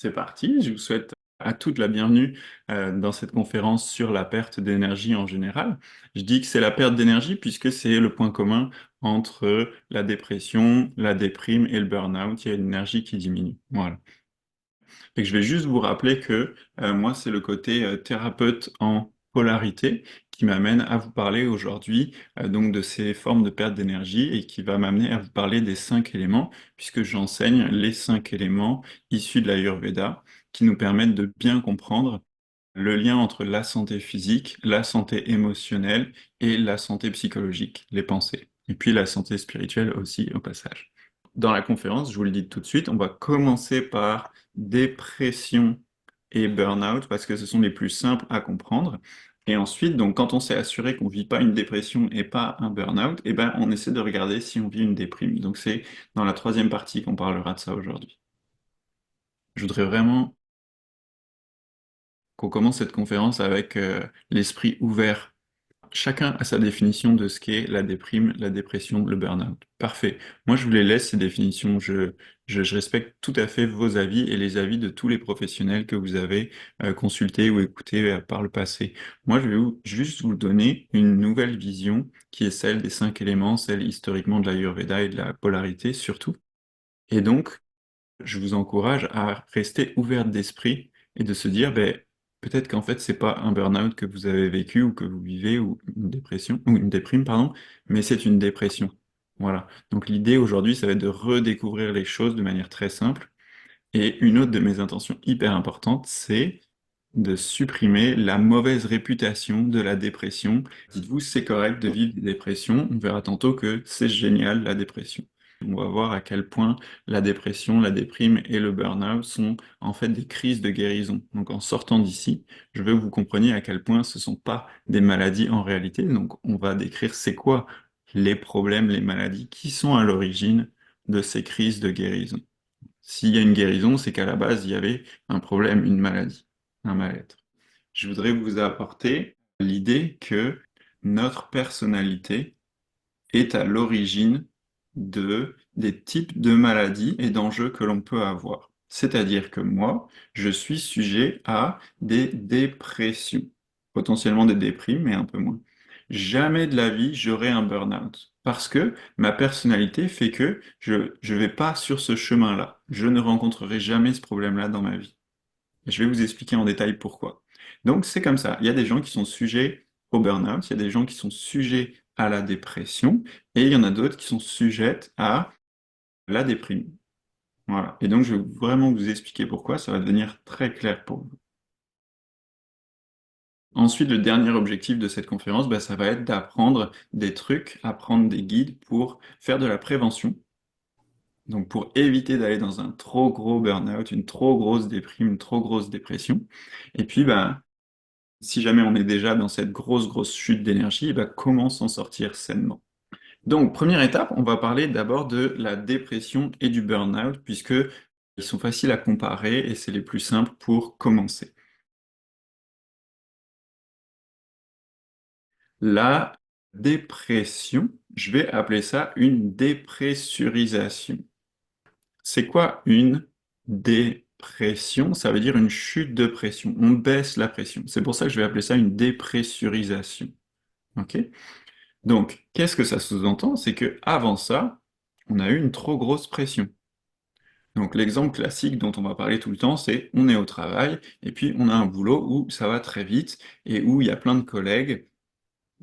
C'est parti, je vous souhaite à toutes la bienvenue dans cette conférence sur la perte d'énergie en général. Je dis que c'est la perte d'énergie puisque c'est le point commun entre la dépression, la déprime et le burn-out. Il y a une énergie qui diminue. Voilà. Et que je vais juste vous rappeler que moi, c'est le côté thérapeute en polarité qui m'amène à vous parler aujourd'hui donc de ces formes de perte d'énergie et qui va m'amener à vous parler des 5 éléments, puisque j'enseigne les 5 éléments issus de l'Ayurveda qui nous permettent de bien comprendre le lien entre la santé physique, la santé émotionnelle et la santé psychologique, les pensées. Et puis la santé spirituelle aussi au passage. Dans la conférence, je vous le dis tout de suite, on va commencer par dépression et burn-out parce que ce sont les plus simples à comprendre. Et ensuite, donc, quand on s'est assuré qu'on ne vit pas une dépression et pas un burn-out, eh ben, on essaie de regarder si on vit une déprime. Donc c'est dans la troisième partie qu'on parlera de ça aujourd'hui. Je voudrais vraiment qu'on commence cette conférence avec l'esprit ouvert. Chacun a sa définition de ce qu'est la déprime, la dépression, le burn-out. Parfait. Moi, je vous les laisse, ces définitions. Je respecte tout à fait vos avis et les avis de tous les professionnels que vous avez consultés ou écoutés par le passé. Moi, je vais juste vous donner une nouvelle vision qui est celle des 5 éléments, celle historiquement de l'Ayurveda et de la polarité surtout. Et donc, je vous encourage à rester ouverte d'esprit et de se dire, ben, peut-être qu'en fait, c'est pas un burn-out que vous avez vécu ou que vous vivez ou une dépression, ou une déprime, pardon, mais c'est une dépression. Voilà. Donc l'idée aujourd'hui, ça va être de redécouvrir les choses de manière très simple. Et une autre de mes intentions hyper importantes, c'est de supprimer la mauvaise réputation de la dépression. Dites-vous, c'est correct de vivre des dépressions. On verra tantôt que c'est génial, la dépression. On va voir à quel point la dépression, la déprime et le burn-out sont en fait des crises de guérison. Donc en sortant d'ici, je veux que vous compreniez à quel point ce ne sont pas des maladies en réalité. Donc on va décrire c'est quoi les problèmes, les maladies qui sont à l'origine de ces crises de guérison. S'il y a une guérison, c'est qu'à la base, il y avait un problème, une maladie, un mal-être. Je voudrais vous apporter l'idée que notre personnalité est à l'origine des types de maladies et d'enjeux que l'on peut avoir. C'est-à-dire que moi, je suis sujet à des dépressions, potentiellement des déprimes, mais un peu moins. Jamais de la vie, j'aurai un burn-out. Parce que ma personnalité fait que je vais pas sur ce chemin-là. Je ne rencontrerai jamais ce problème-là dans ma vie. Et je vais vous expliquer en détail pourquoi. Donc c'est comme ça. Il y a des gens qui sont sujets au burn-out, il y a des gens qui sont sujets à la dépression, et il y en a d'autres qui sont sujettes à la déprime. Voilà. Et donc je vais vraiment vous expliquer pourquoi, ça va devenir très clair pour vous. Ensuite, le dernier objectif de cette conférence, bah, ça va être d'apprendre des trucs, apprendre des guides pour faire de la prévention. Donc pour éviter d'aller dans un trop gros burn-out, une trop grosse déprime, une trop grosse dépression. Et puis, bah, si jamais on est déjà dans cette grosse chute d'énergie, bah, comment s'en sortir sainement? Donc, première étape, on va parler d'abord de la dépression et du burn-out, puisque ils sont faciles à comparer et c'est les plus simples pour commencer. La dépression, je vais appeler ça une dépressurisation. C'est quoi une dépression? Ça veut dire une chute de pression. On baisse la pression. C'est pour ça que je vais appeler ça une dépressurisation. Ok? Donc, qu'est-ce que ça sous-entend? C'est que avant ça, on a eu une trop grosse pression. Donc, l'exemple classique dont on va parler tout le temps, c'est on est au travail et puis on a un boulot où ça va très vite et où il y a plein de collègues,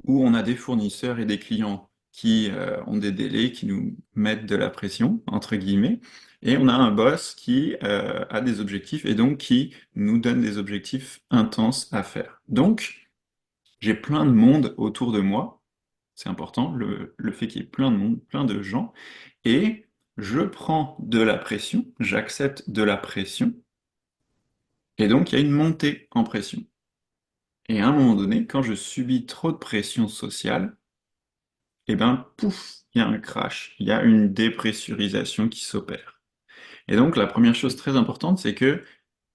où on a des fournisseurs et des clients qui ont des délais, qui nous mettent de la pression, entre guillemets, et on a un boss qui a des objectifs et donc qui nous donne des objectifs intenses à faire. Donc, j'ai plein de monde autour de moi, c'est important, le fait qu'il y ait plein de monde, plein de gens, et je prends de la pression, j'accepte de la pression, et donc il y a une montée en pression. Et à un moment donné, quand je subis trop de pression sociale, et ben pouf, il y a un crash, il y a une dépressurisation qui s'opère. Et donc la première chose très importante, c'est que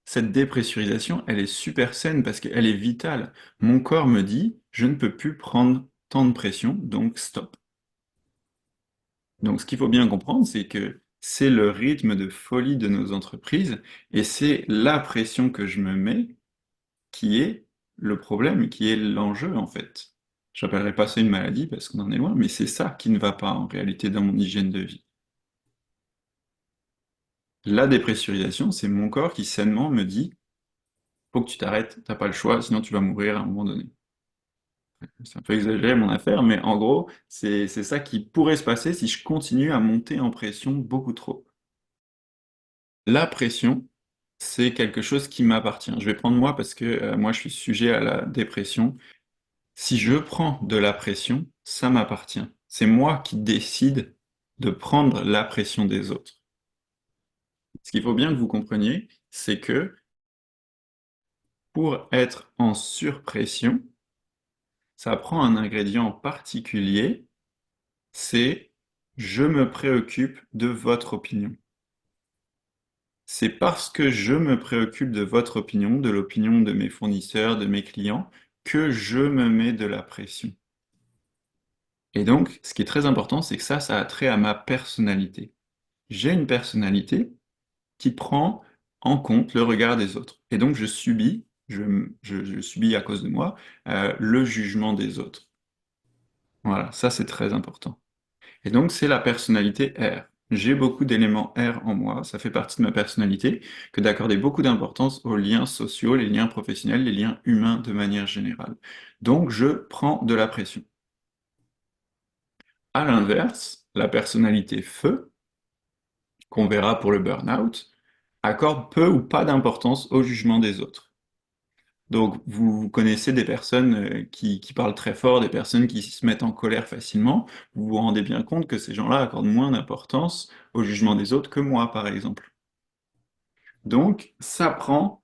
cette dépressurisation, elle est super saine parce qu'elle est vitale. Mon corps me dit, je ne peux plus prendre tant de pression, donc stop. Donc ce qu'il faut bien comprendre, c'est que c'est le rythme de folie de nos entreprises et c'est la pression que je me mets qui est le problème, qui est l'enjeu en fait. J'appellerais pas ça une maladie parce qu'on en est loin, mais c'est ça qui ne va pas en réalité dans mon hygiène de vie. La dépressurisation, c'est mon corps qui sainement me dit, faut que tu t'arrêtes, t'as pas le choix, sinon tu vas mourir à un moment donné. C'est un peu exagéré mon affaire, mais en gros, c'est ça qui pourrait se passer si je continue à monter en pression beaucoup trop. La pression, c'est quelque chose qui m'appartient. Je vais prendre moi parce que moi je suis sujet à la dépression. Si je prends de la pression, ça m'appartient. C'est moi qui décide de prendre la pression des autres. Ce qu'il faut bien que vous compreniez, c'est que pour être en surpression, ça prend un ingrédient particulier, c'est je me préoccupe de votre opinion. C'est parce que je me préoccupe de votre opinion, de l'opinion de mes fournisseurs, de mes clients, que je me mets de la pression. Et donc, ce qui est très important, c'est que ça a trait à ma personnalité. J'ai une personnalité qui prend en compte le regard des autres. Et donc, je subis à cause de moi, le jugement des autres. Voilà, ça c'est très important. Et donc, c'est la personnalité R. J'ai beaucoup d'éléments R en moi, ça fait partie de ma personnalité, que d'accorder beaucoup d'importance aux liens sociaux, les liens professionnels, les liens humains de manière générale. Donc, je prends de la pression. À l'inverse, la personnalité Feu, qu'on verra pour le burn-out, accorde peu ou pas d'importance au jugement des autres. Donc, vous connaissez des personnes qui parlent très fort, des personnes qui se mettent en colère facilement. Vous vous rendez bien compte que ces gens-là accordent moins d'importance au jugement des autres que moi, par exemple. Donc, ça prend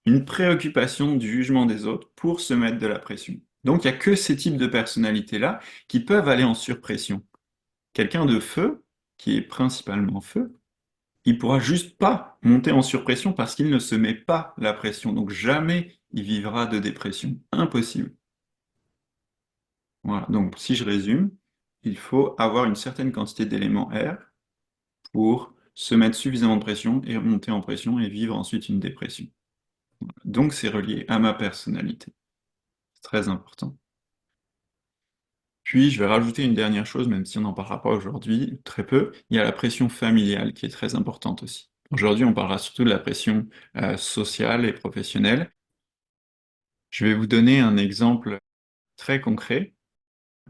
une préoccupation du jugement des autres pour se mettre de la pression. Donc, il n'y a que ces types de personnalités-là qui peuvent aller en surpression. Quelqu'un de feu, qui est principalement feu, il pourra juste pas monter en surpression parce qu'il ne se met pas la pression. Donc jamais il vivra de dépression. Impossible. Voilà. Donc si je résume, il faut avoir une certaine quantité d'éléments R pour se mettre suffisamment de pression et monter en pression et vivre ensuite une dépression. Donc c'est relié à ma personnalité. C'est très important. Puis je vais rajouter une dernière chose, même si on n'en parlera pas aujourd'hui, très peu, il y a la pression familiale qui est très importante aussi. Aujourd'hui, on parlera surtout de la pression sociale et professionnelle. Je vais vous donner un exemple très concret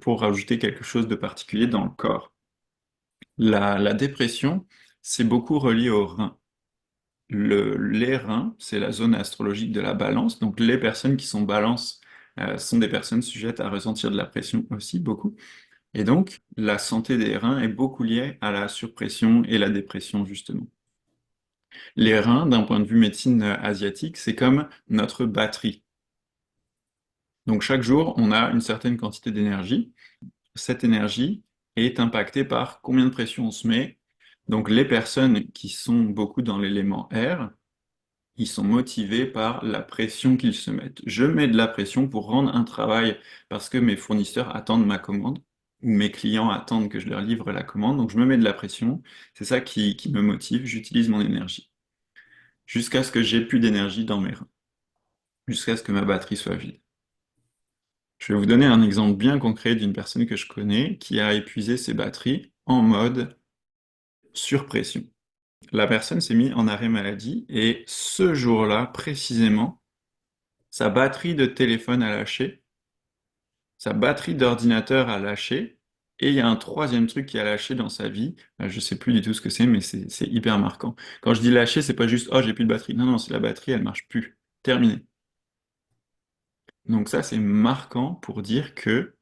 pour rajouter quelque chose de particulier dans le corps. La dépression, c'est beaucoup relié aux reins. Les reins, c'est la zone astrologique de la balance, donc les personnes qui sont balance sont des personnes sujettes à ressentir de la pression aussi, beaucoup. Et donc, la santé des reins est beaucoup liée à la surpression et la dépression, justement. Les reins, d'un point de vue médecine asiatique, c'est comme notre batterie. Donc chaque jour, on a une certaine quantité d'énergie. Cette énergie est impactée par combien de pression on se met. Donc les personnes qui sont beaucoup dans l'élément R, ils sont motivés par la pression qu'ils se mettent. Je mets de la pression pour rendre un travail parce que mes fournisseurs attendent ma commande ou mes clients attendent que je leur livre la commande. Donc je me mets de la pression. C'est ça qui me motive. J'utilise mon énergie jusqu'à ce que j'ai plus d'énergie dans mes reins, jusqu'à ce que ma batterie soit vide. Je vais vous donner un exemple bien concret d'une personne que je connais qui a épuisé ses batteries en mode surpression. La personne s'est mise en arrêt maladie et ce jour-là, précisément, sa batterie de téléphone a lâché, sa batterie d'ordinateur a lâché et il y a un troisième truc qui a lâché dans sa vie. Je sais plus du tout ce que c'est, mais c'est hyper marquant. Quand je dis lâcher, c'est pas juste oh j'ai plus de batterie. Non, non, c'est la batterie, elle marche plus. Terminé. Donc ça, c'est marquant pour dire que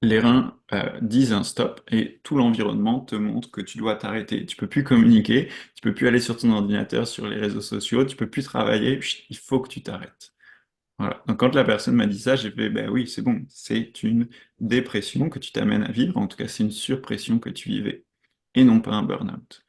les reins disent un stop et tout l'environnement te montre que tu dois t'arrêter. Tu peux plus communiquer, tu peux plus aller sur ton ordinateur, sur les réseaux sociaux, tu peux plus travailler, chut, il faut que tu t'arrêtes. Voilà. Donc quand la personne m'a dit ça, j'ai fait, ben oui, c'est bon, c'est une dépression que tu t'amènes à vivre, en tout cas c'est une surpression que tu vivais, et non pas un burn-out.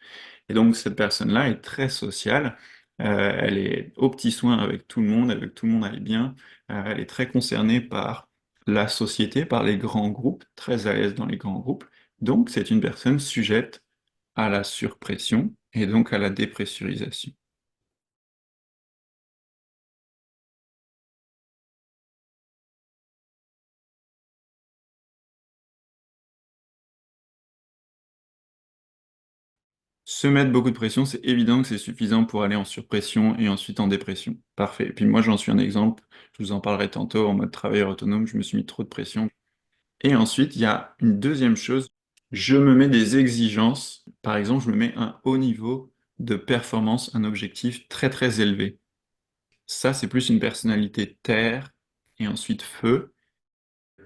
Et donc cette personne-là est très sociale, elle est aux petits soins avec tout le monde elle est bien, elle est très concernée par la société, par les grands groupes, très à l'aise dans les grands groupes, donc c'est une personne sujette à la surpression et donc à la dépressurisation. Se mettre beaucoup de pression, c'est évident que c'est suffisant pour aller en surpression et ensuite en dépression. Parfait. Et puis moi, j'en suis un exemple. Je vous en parlerai tantôt en mode travailleur autonome. Je me suis mis trop de pression. Et ensuite, il y a une deuxième chose. Je me mets des exigences. Par exemple, je me mets un haut niveau de performance, un objectif très très élevé. Ça, c'est plus une personnalité terre et ensuite feu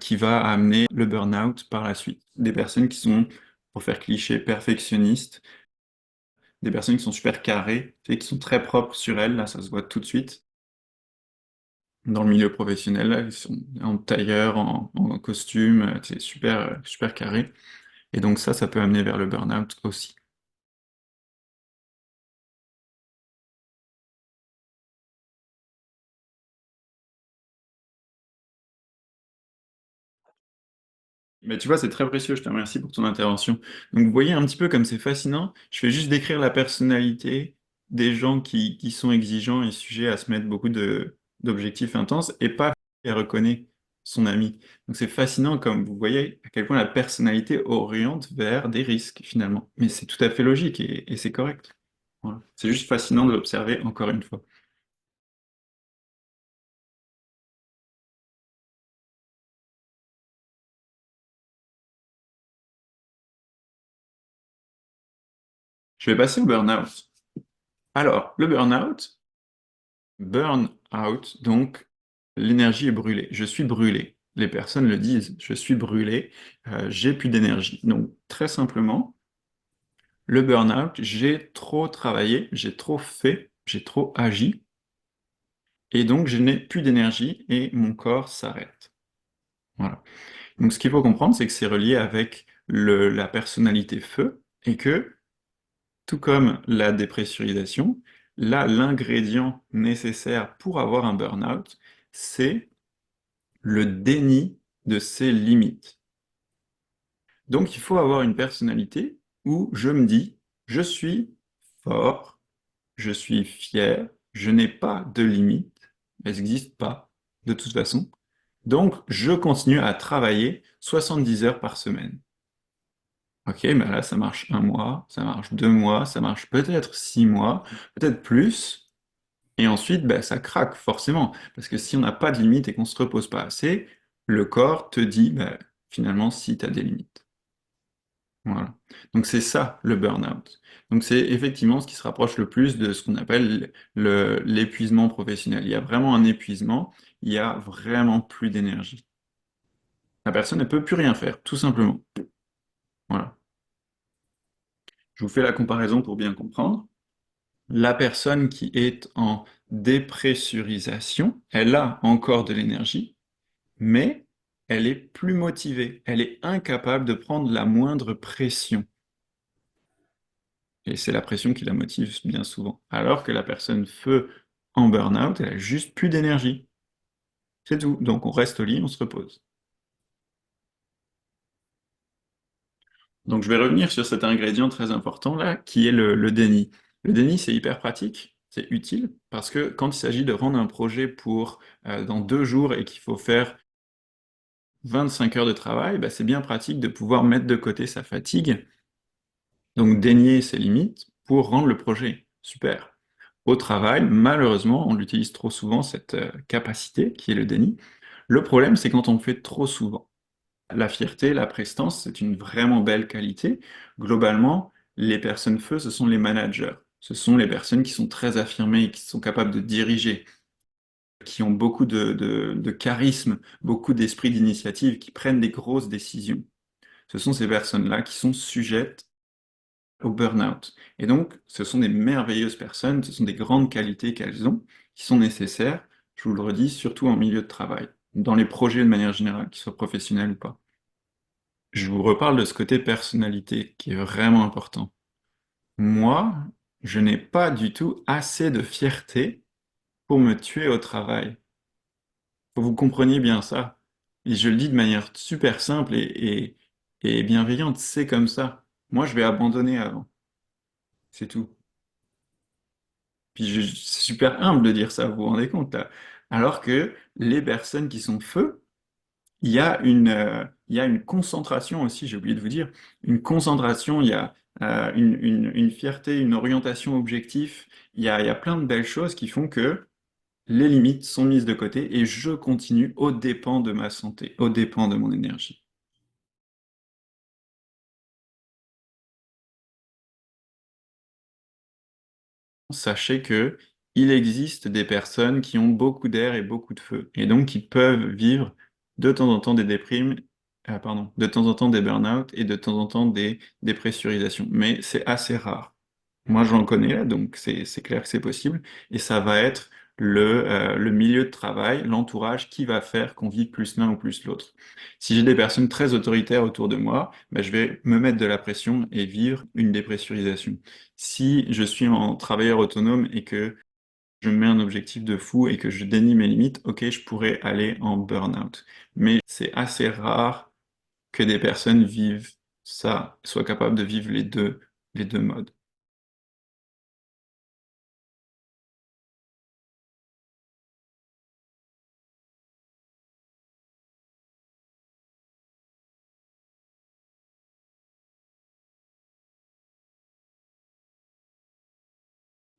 qui va amener le burn-out par la suite. Des personnes qui sont, pour faire cliché, perfectionnistes, des personnes qui sont super carrées, et qui sont très propres sur elles, là ça se voit tout de suite. Dans le milieu professionnel, là, ils sont en tailleur, en costume, c'est super, super carré. Et donc ça peut amener vers le burn-out aussi. Mais tu vois, c'est très précieux, je te remercie pour ton intervention. Donc vous voyez un petit peu comme c'est fascinant, je fais juste décrire la personnalité des gens qui sont exigeants et sujets à se mettre beaucoup d'objectifs intenses, et pas elle reconnaît son ami. Donc c'est fascinant comme vous voyez à quel point la personnalité oriente vers des risques finalement. Mais c'est tout à fait logique et c'est correct. Voilà. C'est juste fascinant de l'observer encore une fois. Je vais passer au burn-out. Alors, le burn-out, donc l'énergie est brûlée. Je suis brûlé. Les personnes le disent, je suis brûlé, j'ai plus d'énergie. Donc, très simplement, le burn-out, j'ai trop travaillé, j'ai trop fait, j'ai trop agi, et donc je n'ai plus d'énergie et mon corps s'arrête. Voilà. Donc, ce qu'il faut comprendre, c'est que c'est relié avec la personnalité feu, et que, tout comme la dépressurisation, là, l'ingrédient nécessaire pour avoir un burn-out, c'est le déni de ses limites. Donc il faut avoir une personnalité où je me dis, je suis fort, je suis fier, je n'ai pas de limites, elles n'existent pas de toute façon. Donc je continue à travailler 70 heures par semaine. Ok, mais là ça marche un mois, ça marche 2 mois, ça marche peut-être 6 mois, peut-être plus. Et ensuite, ben, ça craque forcément, parce que si on n'a pas de limites et qu'on ne se repose pas assez, le corps te dit ben, finalement si tu as des limites. Voilà. Donc c'est ça le burn-out. Donc c'est effectivement ce qui se rapproche le plus de ce qu'on appelle l'épuisement professionnel. Il y a vraiment un épuisement, il y a vraiment plus d'énergie. La personne ne peut plus rien faire, tout simplement. Voilà. Je vous fais la comparaison pour bien comprendre. La personne qui est en dépressurisation, elle a encore de l'énergie, mais elle est plus motivée, elle est incapable de prendre la moindre pression. Et c'est la pression qui la motive bien souvent. Alors que la personne feu en burn-out, elle a juste plus d'énergie. C'est tout. Donc on reste au lit, on se repose. Donc je vais revenir sur cet ingrédient très important là, qui est le déni. Le déni, c'est hyper pratique, c'est utile, parce que quand il s'agit de rendre un projet pour dans 2 jours et qu'il faut faire 25 heures de travail, bah, c'est bien pratique de pouvoir mettre de côté sa fatigue, donc dénier ses limites pour rendre le projet super. Au travail, malheureusement, on l'utilise trop souvent, cette capacité qui est le déni. Le problème, c'est quand on le fait trop souvent. La fierté, la prestance, c'est une vraiment belle qualité. Globalement, les personnes feu, ce sont les managers. Ce sont les personnes qui sont très affirmées, qui sont capables de diriger, qui ont beaucoup de charisme, beaucoup d'esprit d'initiative, qui prennent des grosses décisions. Ce sont ces personnes-là qui sont sujettes au burn-out. Et donc, ce sont des merveilleuses personnes, ce sont des grandes qualités qu'elles ont, qui sont nécessaires, je vous le redis, surtout en milieu de travail, dans les projets de manière générale, qu'ils soient professionnels ou pas. Je vous reparle de ce côté personnalité qui est vraiment important. Moi, je n'ai pas du tout assez de fierté pour me tuer au travail. Faut que vous compreniez bien ça. Et je le dis de manière super simple et bienveillante, c'est comme ça. Moi, je vais abandonner avant. C'est tout. Puis c'est super humble de dire ça, vous vous rendez compte, là. Alors que les personnes qui sont feu, il y a une concentration aussi, j'ai oublié de vous dire, une concentration, il y a une fierté, une orientation objectif, il y a plein de belles choses qui font que les limites sont mises de côté et je continue aux dépens de ma santé, aux dépens de mon énergie. Sachez que il existe des personnes qui ont beaucoup d'air et beaucoup de feu, et donc qui peuvent vivre de temps en temps des déprimes, pardon, de temps en temps des burn-out et de temps en temps des dépressurisations. Mais c'est assez rare. Moi, j'en connais là, donc c'est clair que c'est possible, et ça va être le milieu de travail, l'entourage qui va faire qu'on vit plus l'un ou plus l'autre. Si j'ai des personnes très autoritaires autour de moi, ben, je vais me mettre de la pression et vivre une dépressurisation. Si je suis en travailleur autonome et que je me mets un objectif de fou et que je dénie mes limites, ok, je pourrais aller en burn-out. Mais c'est assez rare que des personnes vivent ça, soient capables de vivre les deux modes.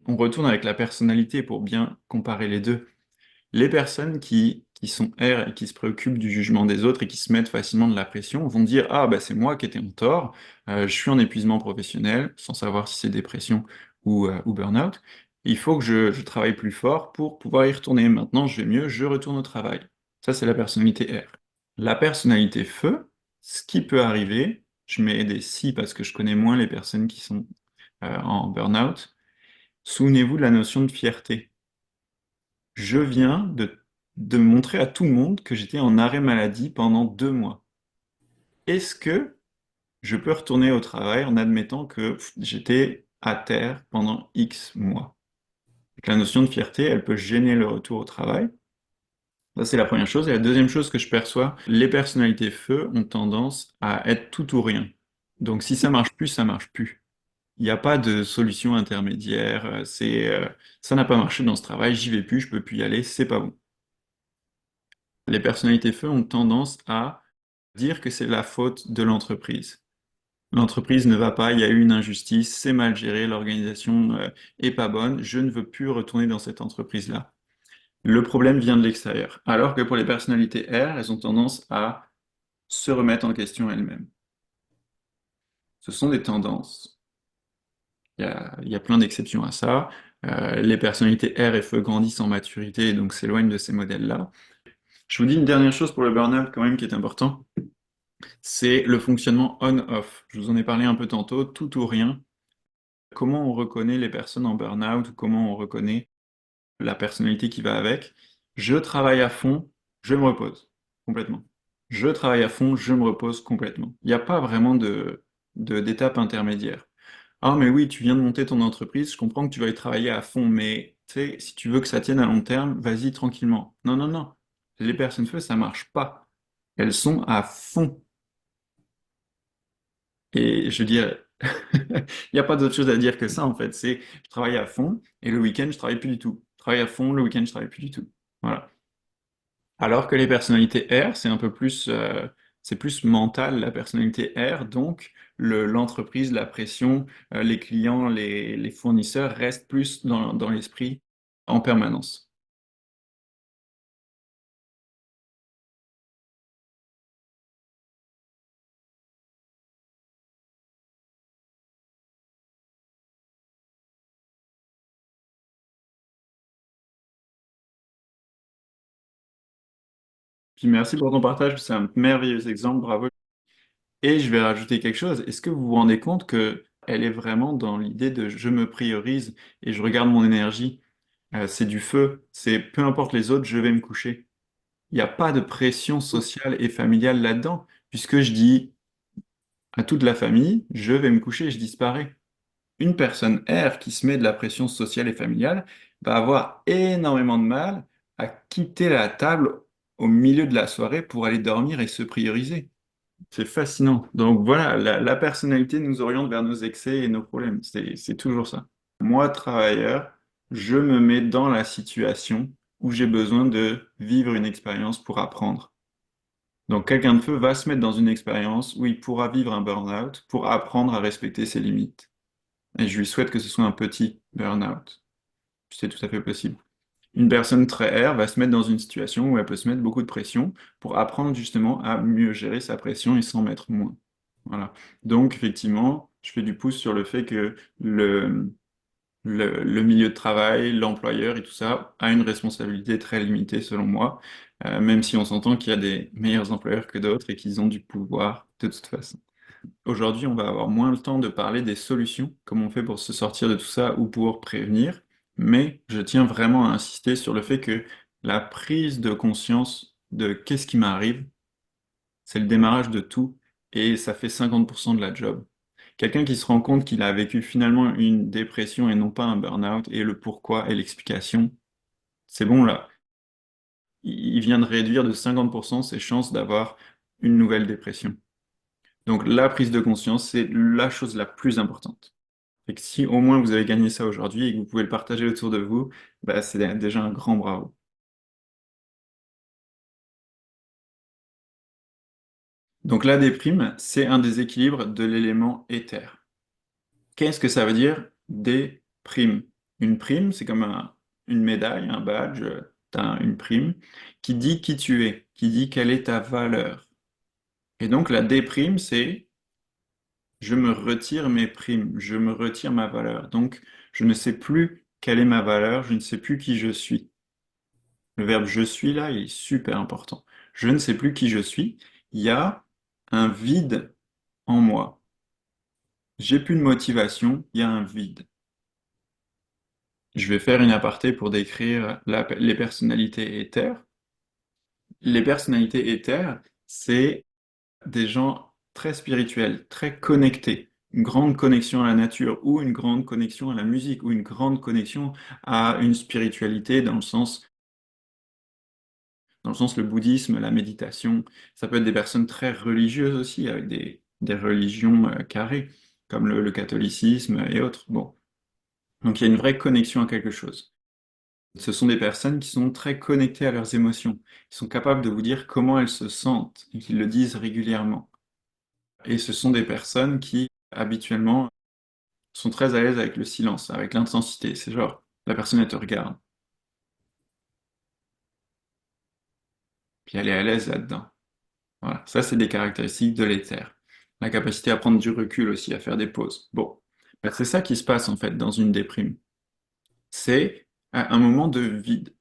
On retourne avec la personnalité pour bien comparer les deux. Les personnes qui sont R et qui se préoccupent du jugement des autres et qui se mettent facilement de la pression vont dire: «Ah bah c'est moi qui étais en tort, je suis en épuisement professionnel», sans savoir si c'est dépression ou burn-out. «Il faut que je travaille plus fort pour pouvoir y retourner. Maintenant je vais mieux, je retourne au travail». Ça, c'est la personnalité R. La personnalité Feu, ce qui peut arriver, je mets des «si» parce que je connais moins les personnes qui sont, en burn-out. Souvenez-vous de la notion de fierté. Je viens de montrer à tout le monde que j'étais en arrêt maladie pendant 2 mois. Est-ce que je peux retourner au travail en admettant que j'étais à terre pendant X mois? Donc, la notion de fierté, elle peut gêner le retour au travail. Ça, c'est la première chose. Et la deuxième chose que je perçois, les personnalités feu ont tendance à être tout ou rien. Donc si ça marche plus, ça marche plus. Il n'y a pas de solution intermédiaire. Ça n'a pas marché dans ce travail, j'y vais plus, je peux plus y aller, c'est pas bon. Les personnalités feu ont tendance à dire que c'est la faute de l'entreprise. L'entreprise ne va pas, il y a eu une injustice, c'est mal géré, l'organisation est pas bonne, je ne veux plus retourner dans cette entreprise-là. Le problème vient de l'extérieur. Alors que pour les personnalités R, elles ont tendance à se remettre en question elles-mêmes. Ce sont des tendances. Il y a plein d'exceptions à ça. Les personnalités R et Feu grandissent en maturité et donc s'éloignent de ces modèles-là. Je vous dis une dernière chose pour le burn-out quand même qui est important. C'est le fonctionnement on-off. Je vous en ai parlé un peu tantôt, tout ou rien. Comment on reconnaît les personnes en burn-out ou comment on reconnaît la personnalité qui va avec? Je travaille à fond, je me repose complètement. Je travaille à fond, je me repose complètement. Il n'y a pas vraiment d'étape intermédiaire. Ah, mais oui, tu viens de monter ton entreprise, je comprends que tu vas y travailler à fond, mais tu sais, si tu veux que ça tienne à long terme, vas-y tranquillement. Non, non, non. Les personnes feu, ça marche pas. Elles sont à fond. Et je veux dire, il n'y a pas d'autre chose à dire que ça en fait. C'est je travaille à fond et le week-end je travaille plus du tout. Je travaille à fond, le week-end je travaille plus du tout. Voilà. Alors que les personnalités R, c'est plus mental la personnalité R, donc l'entreprise, la pression, les clients, les fournisseurs restent plus dans l'esprit en permanence. Puis merci pour ton partage, c'est un merveilleux exemple, bravo. Et je vais rajouter quelque chose. Est-ce que vous vous rendez compte que elle est vraiment dans l'idée de je me priorise et je regarde mon énergie? C'est du feu. C'est peu importe les autres, je vais me coucher. Il n'y a pas de pression sociale et familiale là-dedans, puisque je dis à toute la famille, je vais me coucher et je disparais. Une personne R qui se met de la pression sociale et familiale va avoir énormément de mal à quitter la table au milieu de la soirée pour aller dormir et se prioriser. C'est fascinant. Donc voilà, la personnalité nous oriente vers nos excès et nos problèmes. C'est toujours ça. Moi, travailleur, je me mets dans la situation où j'ai besoin de vivre une expérience pour apprendre. Donc quelqu'un de feu va se mettre dans une expérience où il pourra vivre un burn-out pour apprendre à respecter ses limites. Et je lui souhaite que ce soit un petit burn-out. C'est tout à fait possible. Une personne très R va se mettre dans une situation où elle peut se mettre beaucoup de pression pour apprendre justement à mieux gérer sa pression et s'en mettre moins. Voilà. Donc, effectivement, je fais du pouce sur le fait que le milieu de travail, l'employeur et tout ça a une responsabilité très limitée selon moi, même si on s'entend qu'il y a des meilleurs employeurs que d'autres et qu'ils ont du pouvoir de toute façon. Aujourd'hui, on va avoir moins le temps de parler des solutions, comment on fait pour se sortir de tout ça ou pour prévenir, mais je tiens vraiment à insister sur le fait que la prise de conscience de qu'est-ce qui m'arrive, c'est le démarrage de tout et ça fait 50% de la job. Quelqu'un qui se rend compte qu'il a vécu finalement une dépression et non pas un burn-out et le pourquoi et l'explication, c'est bon là. Il vient de réduire de 50% ses chances d'avoir une nouvelle dépression. Donc la prise de conscience, c'est la chose la plus importante. Et que si au moins vous avez gagné ça aujourd'hui et que vous pouvez le partager autour de vous, bah, c'est déjà un grand bravo. Donc la déprime, c'est un déséquilibre de l'élément éther. Qu'est-ce que ça veut dire déprime? Une prime, c'est comme une médaille, un badge, t'as une prime qui dit qui tu es, qui dit quelle est ta valeur. Et donc la déprime, c'est je me retire mes primes, je me retire ma valeur. Donc je ne sais plus quelle est ma valeur, je ne sais plus qui je suis. Le verbe je suis là, il est super important. Je ne sais plus qui je suis. Il y a un vide en moi. J'ai plus de motivation, il y a un vide. Je vais faire une aparté pour décrire les personnalités éthères. Les personnalités éthères, c'est des gens très spirituels, très connectés. Une grande connexion à la nature ou une grande connexion à la musique ou une grande connexion à une spiritualité dans le sens le bouddhisme, la méditation. Ça peut être des personnes très religieuses aussi, avec des religions carrées, comme le catholicisme et autres. Bon. Donc il y a une vraie connexion à quelque chose. Ce sont des personnes qui sont très connectées à leurs émotions. Ils sont capables de vous dire comment elles se sentent et qu'ils le disent régulièrement. Et ce sont des personnes qui, habituellement, sont très à l'aise avec le silence, avec l'intensité. C'est genre, la personne, elle te regarde, puis elle est à l'aise là-dedans. Voilà, ça c'est des caractéristiques de l'éther. La capacité à prendre du recul aussi, à faire des pauses. Bon, ben, c'est ça qui se passe en fait dans une déprime. C'est un moment de vide.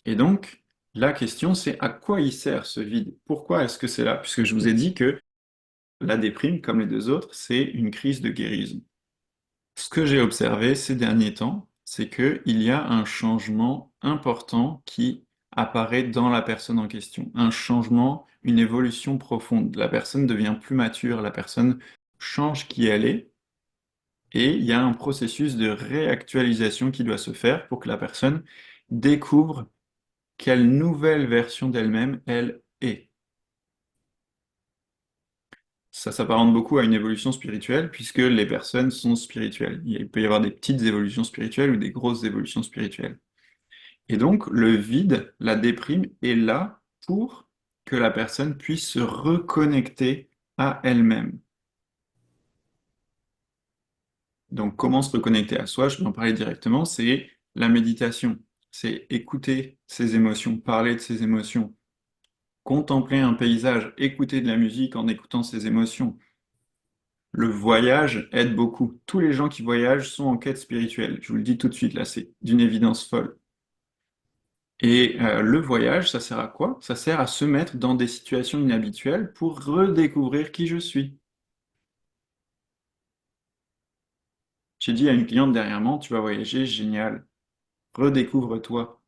Et donc, la question c'est à quoi il sert ce vide? Pourquoi est-ce que c'est là? Puisque je vous ai dit que la déprime, comme les deux autres, c'est une crise de guérison. Ce que j'ai observé ces derniers temps, c'est qu'il y a un changement important qui apparaît dans la personne en question. Un changement, une évolution profonde. La personne devient plus mature, la personne change qui elle est, et il y a un processus de réactualisation qui doit se faire pour que la personne découvre quelle nouvelle version d'elle-même elle est. Ça s'apparente beaucoup à une évolution spirituelle puisque les personnes sont spirituelles. Il peut y avoir des petites évolutions spirituelles ou des grosses évolutions spirituelles. Et donc, le vide, la déprime est là pour que la personne puisse se reconnecter à elle-même. Donc, comment se reconnecter à soi? Je vais en parler directement. C'est la méditation. C'est écouter ses émotions, parler de ses émotions, contempler un paysage, écouter de la musique en écoutant ses émotions. Le voyage aide beaucoup. Tous les gens qui voyagent sont en quête spirituelle. Je vous le dis tout de suite, là, c'est d'une évidence folle. Et le voyage, ça sert à quoi? Ça sert à se mettre dans des situations inhabituelles pour redécouvrir qui je suis. J'ai dit à une cliente dernièrement, tu vas voyager, génial. Redécouvre-toi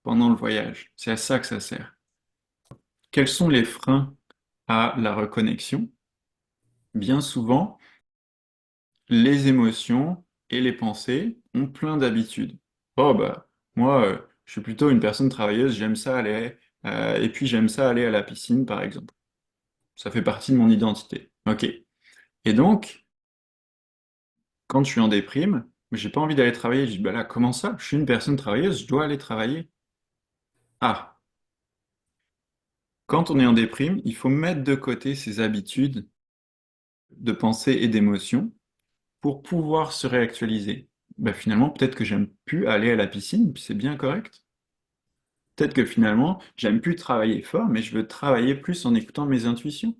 pendant le voyage. C'est à ça que ça sert. Quels sont les freins à la reconnexion? Bien souvent, les émotions et les pensées ont plein d'habitudes. Oh bah, moi, je suis plutôt une personne travailleuse, j'aime ça aller, et puis j'aime ça aller à la piscine, par exemple. Ça fait partie de mon identité. Ok. Et donc, quand je suis en déprime, mais j'ai pas envie d'aller travailler, je dis, bah là, comment ça? Je suis une personne travailleuse, je dois aller travailler. Ah, quand on est en déprime, il faut mettre de côté ses habitudes de pensée et d'émotion pour pouvoir se réactualiser. Bah finalement, peut-être que j'aime plus aller à la piscine, puis c'est bien correct. Peut-être que finalement, j'aime plus travailler fort, mais je veux travailler plus en écoutant mes intuitions.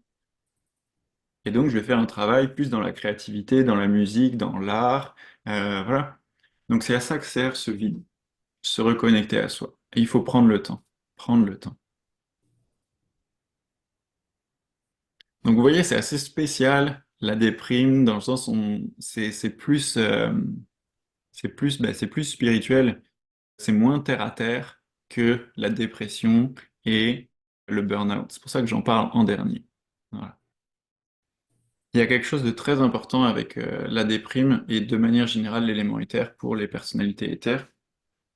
Et donc, je vais faire un travail plus dans la créativité, dans la musique, dans l'art, voilà. Donc, c'est à ça que sert ce vide, se reconnecter à soi. Et il faut prendre le temps, prendre le temps. Donc, vous voyez, c'est assez spécial, la déprime, dans le sens où c'est plus spirituel, c'est moins terre à terre que la dépression et le burn-out. C'est pour ça que j'en parle en dernier. Voilà. Il y a quelque chose de très important avec la déprime et de manière générale l'élément éther pour les personnalités éthères.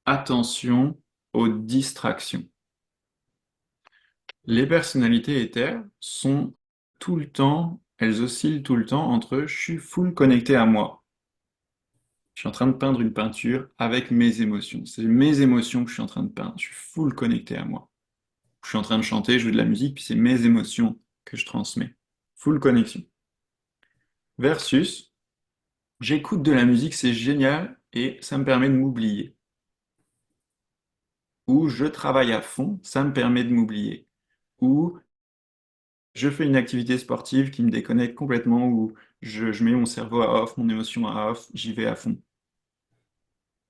Attention aux distractions. Les personnalités éthères sont tout le temps, elles oscillent tout le temps entre je suis full connecté à moi. Je suis en train de peindre une peinture avec mes émotions. C'est mes émotions que je suis en train de peindre. Je suis full connecté à moi. Je suis en train de chanter, jouer de la musique, puis c'est mes émotions que je transmets. Full connexion. Versus, j'écoute de la musique, c'est génial, et ça me permet de m'oublier. Ou je travaille à fond, ça me permet de m'oublier. Ou je fais une activité sportive qui me déconnecte complètement, ou je mets mon cerveau à off, mon émotion à off, j'y vais à fond.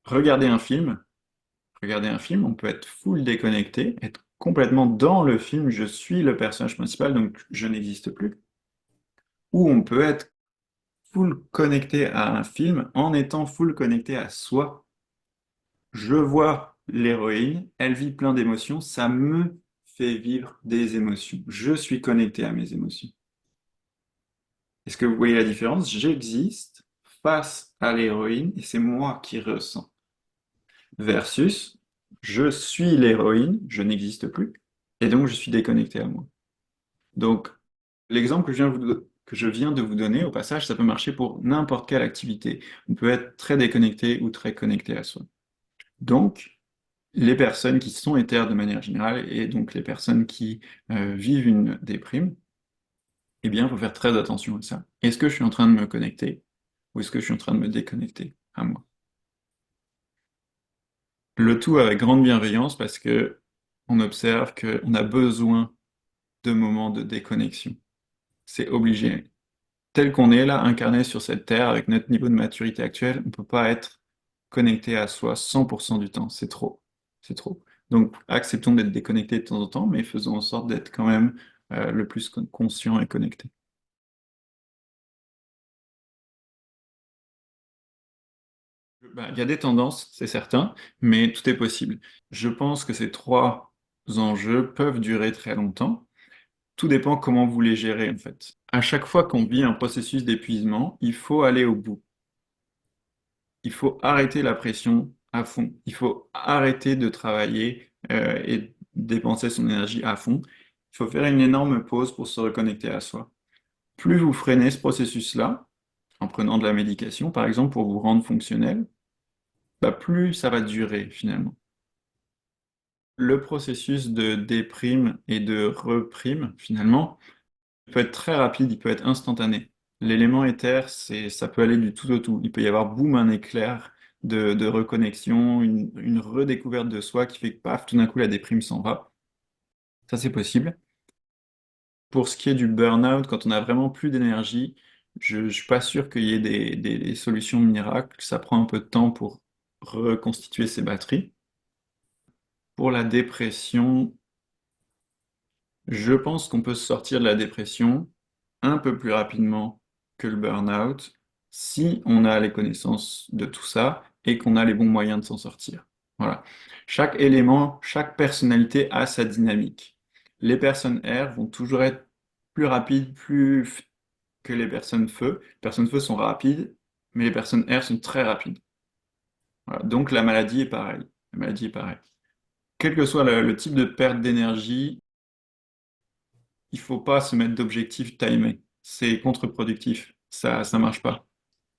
Regarder un film, regarder un film, on peut être full déconnecté, être complètement dans le film, je suis le personnage principal, donc je n'existe plus. Ou on peut être full connecté à un film en étant full connecté à soi. Je vois l'héroïne, elle vit plein d'émotions, ça me fait vivre des émotions. Je suis connecté à mes émotions. Est-ce que vous voyez la différence? J'existe face à l'héroïne et c'est moi qui ressens. Versus, je suis l'héroïne, je n'existe plus, et donc je suis déconnecté à moi. Donc, l'exemple que je viens de vous donner, au passage, ça peut marcher pour n'importe quelle activité. On peut être très déconnecté ou très connecté à soi. Donc, les personnes qui sont éthères de manière générale, et donc les personnes qui vivent une déprime, eh bien, il faut faire très attention à ça. Est-ce que je suis en train de me connecter ou est-ce que je suis en train de me déconnecter à moi? Le tout avec grande bienveillance parce que on observe qu'on a besoin de moments de déconnexion. C'est obligé. Tel qu'on est là, incarné sur cette terre, avec notre niveau de maturité actuel, on ne peut pas être connecté à soi 100% du temps. C'est trop. C'est trop. Donc, acceptons d'être déconnecté de temps en temps, mais faisons en sorte d'être quand même le plus conscient et connecté. Bah, il y a des tendances, c'est certain, mais tout est possible. Je pense que ces trois enjeux peuvent durer très longtemps. Tout dépend comment vous les gérez, en fait. À chaque fois qu'on vit un processus d'épuisement, il faut aller au bout. Il faut arrêter la pression à fond. Il faut arrêter de travailler et dépenser son énergie à fond. Il faut faire une énorme pause pour se reconnecter à soi. Plus vous freinez ce processus-là, en prenant de la médication, par exemple, pour vous rendre fonctionnel, bah, plus ça va durer finalement. Le processus de déprime et de reprime, finalement, il peut être très rapide, il peut être instantané. L'élément éther, ça peut aller du tout au tout. Il peut y avoir, boum, un éclair de reconnexion, une redécouverte de soi qui fait que, paf, tout d'un coup, la déprime s'en va. Ça, c'est possible. Pour ce qui est du burn-out, quand on a vraiment plus d'énergie, je ne suis pas sûr qu'il y ait des solutions miracles. Ça prend un peu de temps pour reconstituer ses batteries. Pour la dépression, je pense qu'on peut sortir de la dépression un peu plus rapidement que le burn-out si on a les connaissances de tout ça et qu'on a les bons moyens de s'en sortir. Voilà. Chaque élément, chaque personnalité a sa dynamique. Les personnes R vont toujours être plus rapides, que les personnes feu. Les personnes feu sont rapides, mais les personnes R sont très rapides. Voilà. Donc la maladie est pareille. La maladie est pareille. Quel que soit le type de perte d'énergie, il faut pas se mettre d'objectifs timés. C'est contre-productif. Ça marche pas.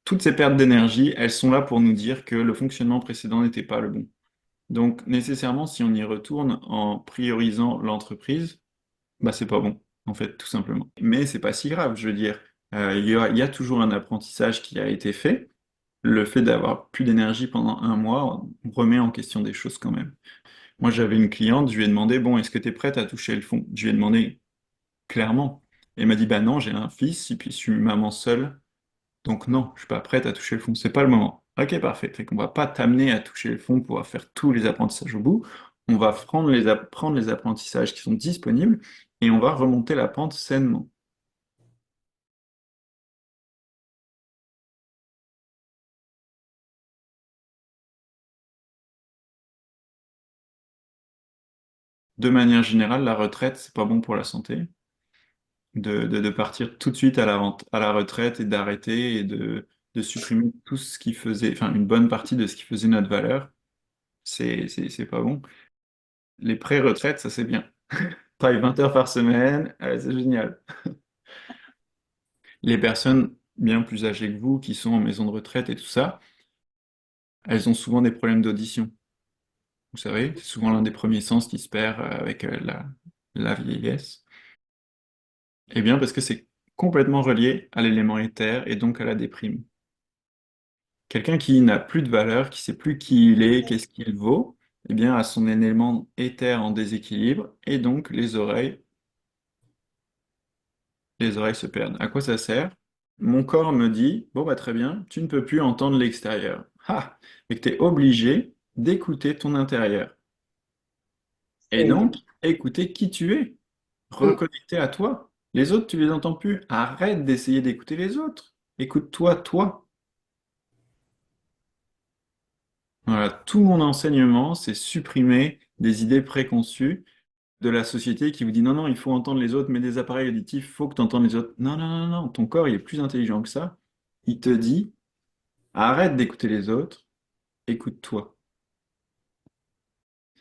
Toutes ces pertes d'énergie, elles sont là pour nous dire que le fonctionnement précédent n'était pas le bon. Donc, nécessairement, si on y retourne en priorisant l'entreprise, bah, c'est pas bon, en fait, tout simplement. Mais c'est pas si grave, je veux dire. Il y a toujours un apprentissage qui a été fait. Le fait d'avoir plus d'énergie pendant un mois, on remet en question des choses quand même. Moi, j'avais une cliente, je lui ai demandé, bon, est-ce que tu es prête à toucher le fond? Je lui ai demandé clairement. Et elle m'a dit, bah non, j'ai un fils, et puis je suis maman seule, donc non, je suis pas prête à toucher le fond, c'est pas le moment. Ok, parfait. Fait qu'on va pas t'amener à toucher le fond pour faire tous les apprentissages au bout. On va prendre les apprentissages qui sont disponibles et on va remonter la pente sainement. De manière générale, la retraite, c'est pas bon pour la santé. De partir tout de suite à la retraite et d'arrêter et de supprimer tout ce qui faisait, enfin une bonne partie de ce qui faisait notre valeur, c'est pas bon. Les pré-retraites, ça c'est bien. Travaille 20 heures par semaine, c'est génial. Les personnes bien plus âgées que vous, qui sont en maison de retraite et tout ça, elles ont souvent des problèmes d'audition. Vous savez, c'est souvent l'un des premiers sens qui se perd avec la vieillesse. Eh bien, parce que c'est complètement relié à l'élément éther et donc à la déprime. Quelqu'un qui n'a plus de valeur, qui sait plus qui il est, qu'est-ce qu'il vaut, eh bien, a son élément éther en déséquilibre et donc les oreilles se perdent. À quoi ça sert? Mon corps me dit, bon bah très bien, tu ne peux plus entendre l'extérieur. Ah, mais que tu es obligé d'écouter ton intérieur. Et Et, donc, écouter qui tu es, mm, reconnecter à toi. Les autres, tu les entends plus. Arrête d'essayer d'écouter les autres. Écoute-toi, toi. Voilà, tout mon enseignement, c'est supprimer des idées préconçues de la société qui vous dit non, non, il faut entendre les autres, mais des appareils auditifs, il faut que tu entendes les autres. Non, non, non, non, ton corps, il est plus intelligent que ça. Il te dit, arrête d'écouter les autres, écoute-toi.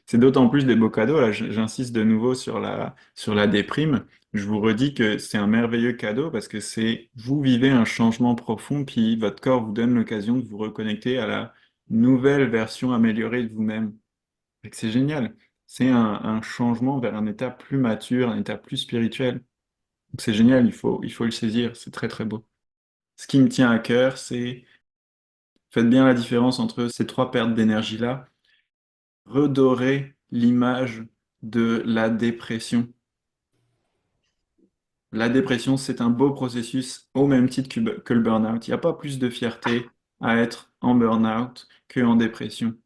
C'est d'autant plus des beaux cadeaux. Là, j'insiste de nouveau sur la déprime. Je vous redis que c'est un merveilleux cadeau parce que c'est vous vivez un changement profond, puis votre corps vous donne l'occasion de vous reconnecter à la nouvelle version améliorée de vous-même. Et que c'est génial. C'est un changement vers un état plus mature, un état plus spirituel. Donc c'est génial, il faut le saisir. C'est très très beau. Ce qui me tient à cœur, c'est faites bien la différence entre ces trois pertes d'énergie-là. Redorer l'image de la dépression. La dépression, c'est un beau processus au même titre que le burn-out. Il n'y a pas plus de fierté à être en burn-out qu'en dépression.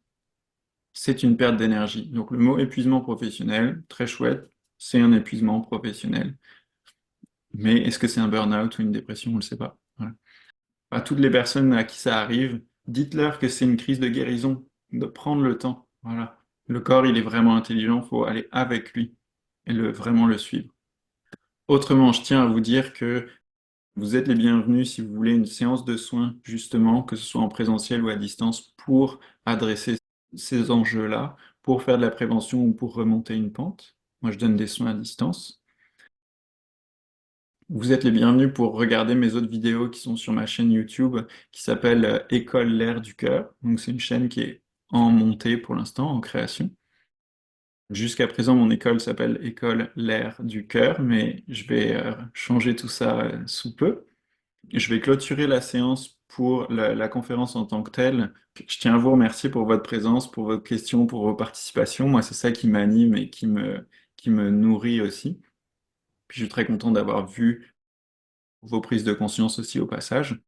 C'est une perte d'énergie. Donc le mot épuisement professionnel, très chouette, c'est un épuisement professionnel. Mais est-ce que c'est un burn-out ou une dépression? On ne le sait pas. Voilà. À toutes les personnes à qui ça arrive, dites-leur que c'est une crise de guérison, de prendre le temps. Voilà. Le corps, il est vraiment intelligent, il faut aller avec lui et vraiment le suivre. Autrement, je tiens à vous dire que vous êtes les bienvenus si vous voulez une séance de soins, justement, que ce soit en présentiel ou à distance, pour adresser ces enjeux-là, pour faire de la prévention ou pour remonter une pente. Moi, je donne des soins à distance. Vous êtes les bienvenus pour regarder mes autres vidéos qui sont sur ma chaîne YouTube qui s'appelle École l'air du cœur. Donc, c'est une chaîne qui est en montée pour l'instant, en création. Jusqu'à présent, mon école s'appelle École l'air du cœur, mais je vais changer tout ça sous peu. Je vais clôturer la séance pour la conférence en tant que telle. Je tiens à vous remercier pour votre présence, pour vos questions, pour vos participations. Moi, c'est ça qui m'anime et qui me nourrit aussi. Puis je suis très content d'avoir vu vos prises de conscience aussi au passage.